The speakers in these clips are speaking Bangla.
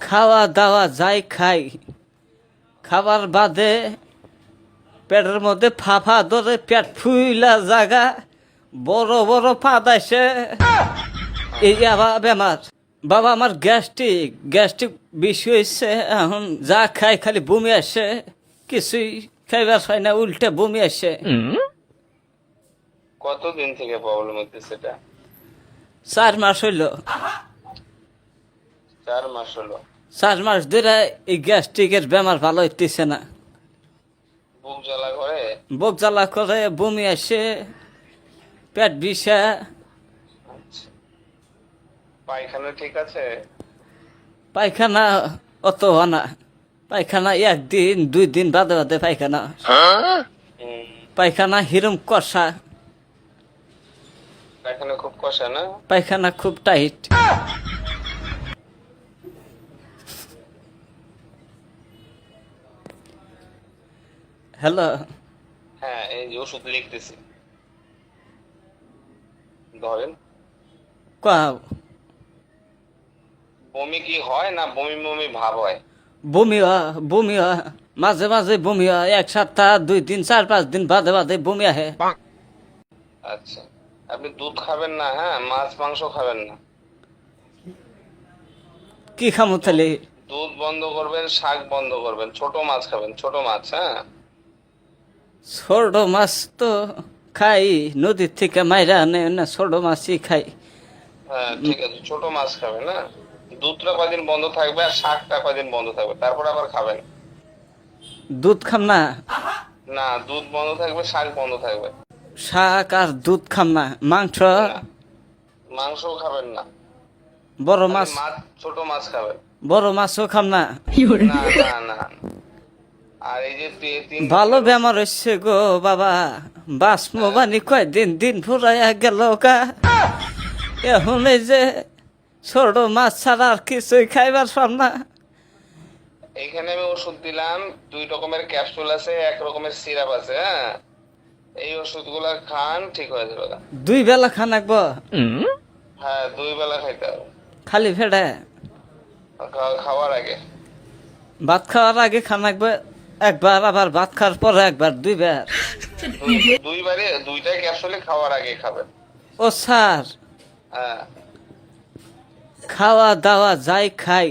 খাওয়া দাওয়া যাই খাই, খাবার বাদে পেটের মধ্যে ফাফা ধরে পেট ফুইলা জাগা, বড় বড় পাদাইছে, এই আবার বেমার। বাবা আমার গ্যাস্ট্রিক বেশি হয়েছে। এখন যা খাই খালি বমি আসে, কিছুই খাইবার হয় না, উল্টে বমি আসে। কতদিন থেকে প্রবলেম হচ্ছে সেটা? 4 মাস হইল। 4 মাস হলো। 4 মাস ধরে এই গ্যাস্ট্রিকের বেমার ভালো হইতেছে না। বুক জ্বালা করে? বুক জ্বালা করে, বমি আসে, পেট বিষা। আচ্ছা, পায়খানা ঠিক আছে? পায়খানা অত হয় না। পায়খানা 1 দিন 2 দিন বাদে বাদে পায়খানা। পায়খানা হিরম কষা, পায়খানা খুব কষা না? পায়খানা খুব টাইট। হ্যালো, হ্যাঁ, এই যে ওষুধ লিখতেছি, ধরেন। কাও বমি কি হয় না বমি বমি ভাব হয়? বমি হয়, মাঝে মাঝে বমি হয়। 1 সপ্তাহ 2 দিন 4-5 দিন বাদে বাদে বমি আহে। আচ্ছা, আপনি দুধ খাবেন না, হ্যাঁ, মাছ মাংস খাবেন না। কি খামু তাহলে? দুধ বন্ধ করবেন, শাক বন্ধ করবেন, ছোট মাছ খাবেন, ছোট মাছ। হ্যাঁ, ছোট মাছ তো খাই, নদীর থেকে মাইরা আনে না, ছোট মাছই খাই। হ্যাঁ, ঠিক আছে, ছোট মাছ খাবেন। না, দুধটা কয়দিন বন্ধ থাকবে আর শাকটা কয়দিন বন্ধ থাকবে, তারপর আবার খাবেন। দুধ খাম না? না, দুধ বন্ধ থাকবে, শাক বন্ধ থাকবে। শাক আর দুধ খাম না। মাংস, না, মাংসও খাবেন না। বড় খালি মাছ, মাছ, ছোট মাছ খাবেন। বড় মাছও খাম না। না না না, আর এই যে ভালো বেমার হচ্ছে গো বাবা। বাসমবানি কয়দিন দিন ফুরাইয়া গেল কা। এখন এই যে ছোট মাছ ছাড়া আর কিছুই খাইবার পাম না। এইখানে আমি ওষুধ দিলাম, 2 রকমের ক্যাপসুল আছে, 1 রকমের সিরাপ আছে। হ্যাঁ, এই ওষুধগুলা খান, ঠিক হয়ে যাবে। 2 বেলা খান লাগবো? হ্যাঁ, 2 বেলা খাইতে হবে, খালি ফেটে? খাওয়ার আগে। ভাত খাওয়ার আগে খান লাগবে একবার, আবার ভাত খাওয়ার পরে একবার, 2 বার? দুইবারে 2টাই ক্যাপসুলে খাওয়ার আগে খাবেন। ও স্যার, হ্যাঁ, খাওয়া দাওয়া যাই খাই,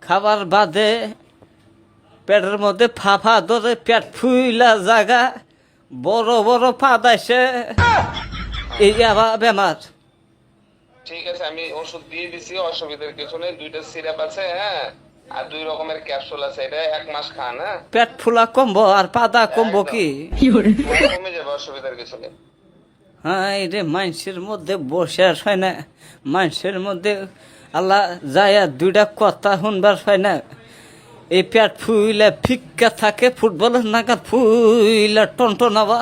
খাবার বাদে পেটের মধ্যে ফাফা ধরে পেট ফুইলা জাগা, বড় বড় পাদাইছে, এই আবার বেমার। ঠিক আছে, আমি ওষুধ দিয়ে দিছি, অসুবিধার কিছু নেই। 2টা সিরাপ আছে, হ্যাঁ, আর 2 রকমের ক্যাপসুল আছে, এটা 1 মাস খান। হ্যাঁ, পেট ফুলা কমবো আর পাদা কমবো কি? কমে যাবে, অসুবিধার কিছু নেই। হ্যাঁ, রে মানুষের মধ্যে বসে আর হয় না, মানুষের মধ্যে আল্লাহ যায় 2টা কথা শুনবার হয় না। এই পেট ফুইলা ফিক্কা থাকে, ফুটবলের নাগাদ ফুইলা টনটনাবা,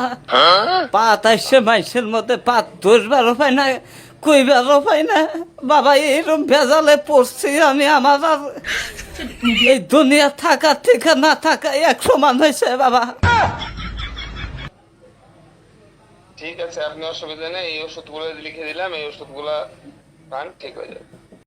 পাত আসছে মানুষের মধ্যে, পাত ধরবারও পায় না, কইবারও পায় না। বাবা এইরকম ভেজালে পড়ছি আমি। আমার আর এই দুনিয়া থাকার থেকে না থাকা এক সমান হয়েছে বাবা। ঠিক আছে, আপনি অসুবিধা নেই, এই ওষুধগুলো লিখে দিলাম, এই ওষুধগুলা খান, ঠিক হয়ে যাবে।